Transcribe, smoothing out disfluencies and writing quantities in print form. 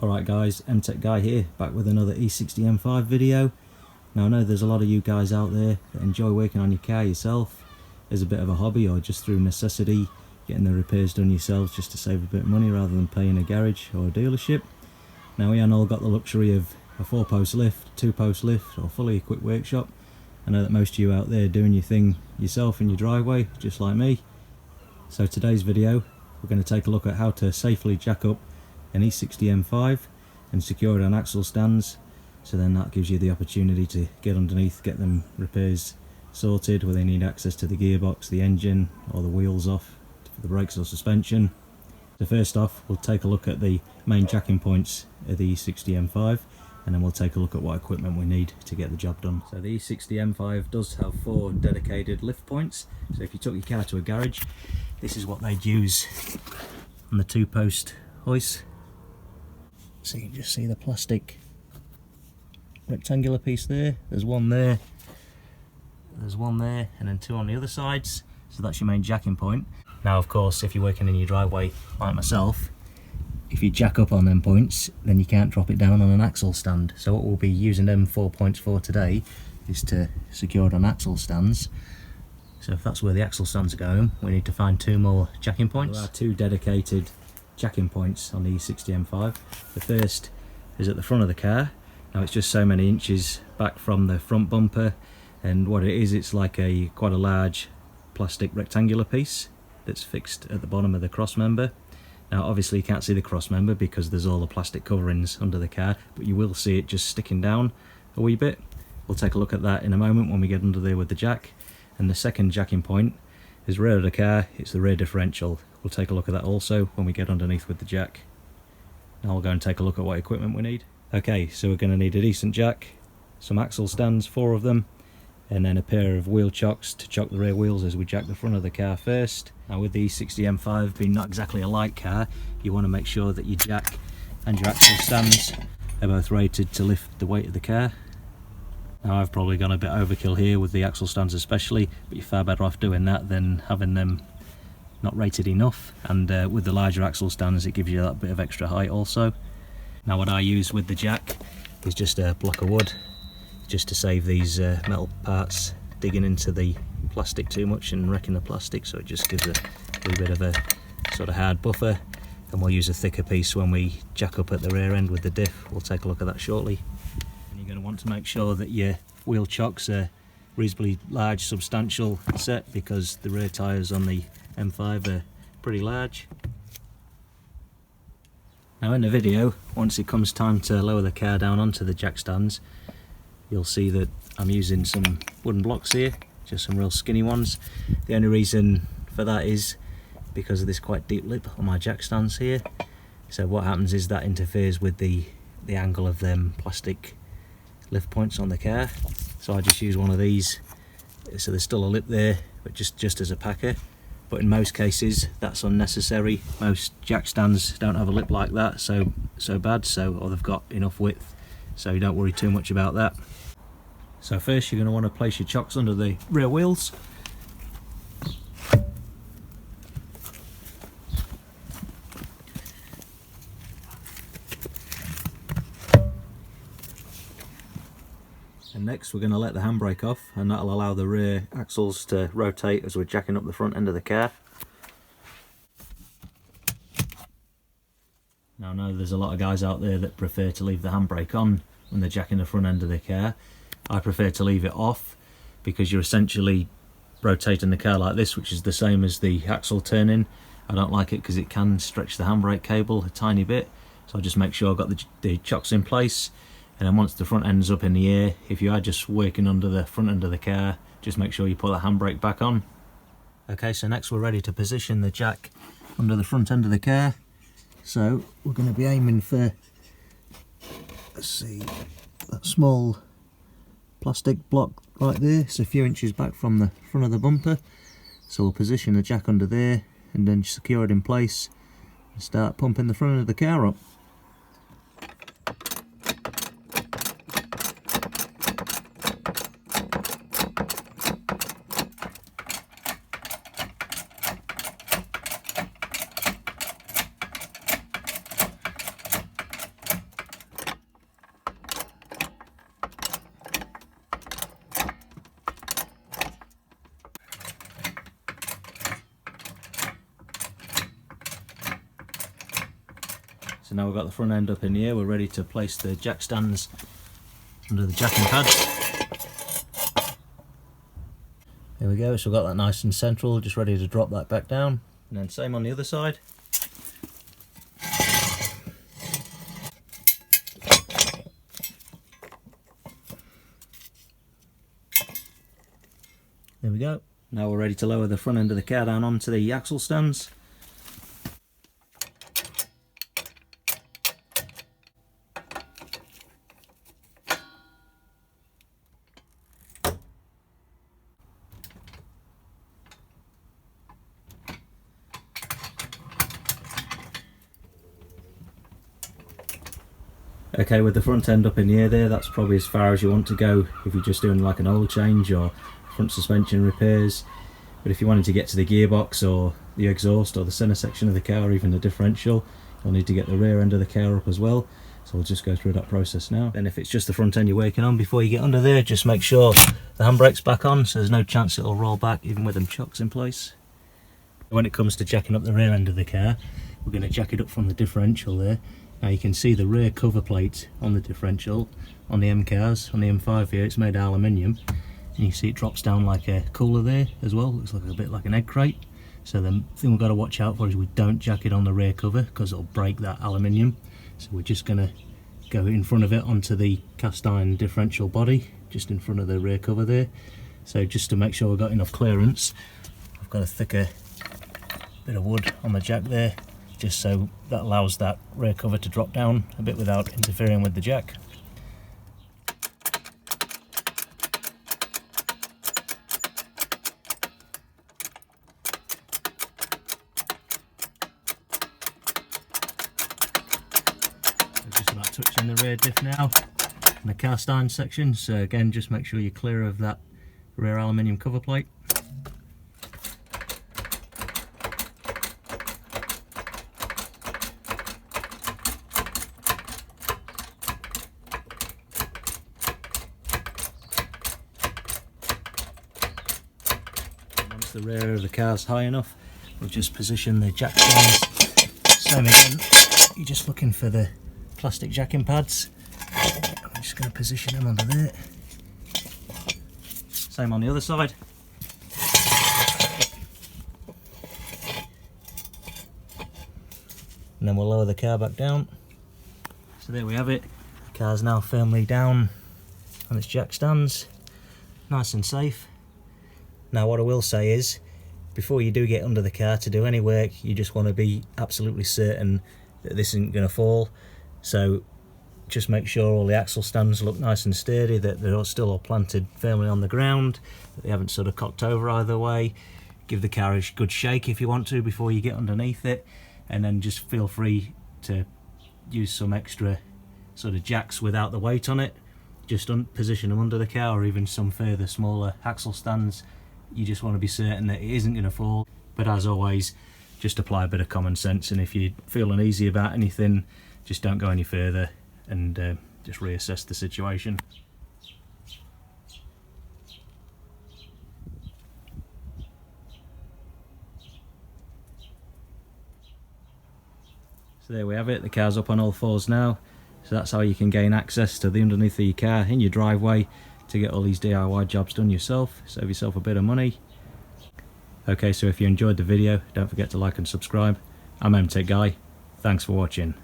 Alright guys, MTech Guy here, back with another E60 M5 video. Now I know there's a lot of you guys out there that enjoy working on your car yourself as a bit of a hobby or just through necessity, getting the repairs done yourselves just to save a bit of money rather than paying a garage or a dealership. Now we ain't all got the luxury of a 4-post lift, 2-post lift or fully equipped workshop. I know that most of you out there are doing your thing yourself in your driveway, just like me. So today's video, we're going to take a look at how to safely jack up an E60 M5 and secure it on axle stands. So then that gives you the opportunity to get underneath, get them repairs sorted where they need access to the gearbox, the engine or the wheels off for the brakes or suspension. So first off, we'll take a look at the main jacking points of the E60 M5 and then we'll take a look at what equipment we need to get the job done. So the E60 M5 does have 4 dedicated lift points. So if you took your car to a garage, this is what they'd use on the 2-post hoist. So you can just see the plastic rectangular piece there. There's one there, there's one there, and then 2 on the other sides. So that's your main jacking point. Now of course, if you're working in your driveway like myself, if you jack up on them points, then you can't drop it down on an axle stand. So what we'll be using them 4 points for today is to secure it on axle stands. So if that's where the axle stands are going, we need to find 2 more jacking points. There are 2 dedicated jacking points on the E60 M5. The first is at the front of the car. Now it's just so many inches back from the front bumper, and what it is, it's like quite a large plastic rectangular piece that's fixed at the bottom of the cross member. Now obviously you can't see the cross member because there's all the plastic coverings under the car, but you will see it just sticking down a wee bit. We'll take a look at that in a moment when we get under there with the jack. And the second jacking point is rear of the car, it's the rear differential. We'll take a look at that also when we get underneath with the jack. Now we'll go and take a look at what equipment we need. Okay, so we're going to need a decent jack, some axle stands, 4 of them, and then a pair of wheel chocks to chock the rear wheels as we jack the front of the car first. Now with the E60 M5 being not exactly a light car, you want to make sure that your jack and your axle stands are both rated to lift the weight of the car. Now I've probably gone a bit overkill here with the axle stands especially, but you're far better off doing that than having them not rated enough, and with the larger axle stands it gives you that bit of extra height also. Now what I use with the jack is just a block of wood, just to save these metal parts digging into the plastic too much and wrecking the plastic, so it just gives a wee bit of a sort of hard buffer. And we'll use a thicker piece when we jack up at the rear end with the diff. We'll take a look at that shortly. And you're going to want to make sure that your wheel chocks are reasonably large, substantial set, because the rear tyres on the M5 are pretty large. Now in the video, once it comes time to lower the car down onto the jack stands, you'll see that I'm using some wooden blocks here, just some real skinny ones. The only reason for that is because of this quite deep lip on my jack stands here. So what happens is that interferes with the angle of them plastic lift points on the car. So I just use one of these, so there's still a lip there, but just as a packer. But in most cases that's unnecessary. Most jack stands don't have a lip like that, so bad, or they've got enough width, so you don't worry too much about that. So first you're going to want to place your chocks under the rear wheels. And next we're going to let the handbrake off, and that'll allow the rear axles to rotate as we're jacking up the front end of the car. Now I know there's a lot of guys out there that prefer to leave the handbrake on when they're jacking the front end of the car. I prefer to leave it off because you're essentially rotating the car like this, which is the same as the axle turning. I don't like it because it can stretch the handbrake cable a tiny bit, so I just make sure I've got the chocks in place. And then once the front end's up in the air, if you are just working under the front end of the car, just make sure you put the handbrake back on. Okay, so next we're ready to position the jack under the front end of the car. So we're going to be aiming for, let's see, that small plastic block right there. It's a few inches back from the front of the bumper. So we'll position the jack under there and then secure it in place and start pumping the front of the car up. So now we've got the front end up in the air, we're ready to place the jack stands under the jacking pads. There we go, so we've got that nice and central, just ready to drop that back down. And then same on the other side. There we go. Now we're ready to lower the front end of the car down onto the axle stands. Okay, with the front end up in the air there, that's probably as far as you want to go if you're just doing like an oil change or front suspension repairs. But if you wanted to get to the gearbox or the exhaust or the centre section of the car or even the differential, you'll need to get the rear end of the car up as well. So we'll just go through that process now. Then if it's just the front end you're working on, before you get under there, just make sure the handbrake's back on so there's no chance it'll roll back even with them chocks in place. When it comes to jacking up the rear end of the car, we're going to jack it up from the differential there. Now you can see the rear cover plate on the differential on the M cars. On the M5 here it's made of aluminium, and you see it drops down like a cooler there as well. Looks like a bit like an egg crate. So the thing we've got to watch out for is we don't jack it on the rear cover because it'll break that aluminium. So we're just going to go in front of it onto the cast iron differential body, just in front of the rear cover there. So just to make sure we've got enough clearance, I've got a thicker bit of wood on the jack there, just so that allows that rear cover to drop down a bit without interfering with the jack. Just about touching the rear diff now in the cast iron section, so again just make sure you're clear of that rear aluminium cover plate. The rear of the car's high enough, we'll just position the jack stands. Same again, you're just looking for the plastic jacking pads. I'm just going to position them under there. Same on the other side. And then we'll lower the car back down. So there we have it. The car's now firmly down on its jack stands, nice and safe. Now what I will say is, before you do get under the car to do any work, you just want to be absolutely certain that this isn't going to fall. So just make sure all the axle stands look nice and sturdy, that they're still all planted firmly on the ground, that they haven't sort of cocked over either way. Give the car a good shake if you want to before you get underneath it, and then just feel free to use some extra sort of jacks without the weight on it. Just position them under the car, or even some further smaller axle stands. You just want to be certain that it isn't going to fall. But as always, just apply a bit of common sense, and if you feel uneasy about anything, just don't go any further and just reassess the situation. So there we have it, the car's up on all fours now. So that's how you can gain access to the underneath of your car in your driveway to get all these DIY jobs done yourself, save yourself a bit of money. Okay, so if you enjoyed the video, don't forget to like and subscribe. I'm MTech Guy, thanks for watching.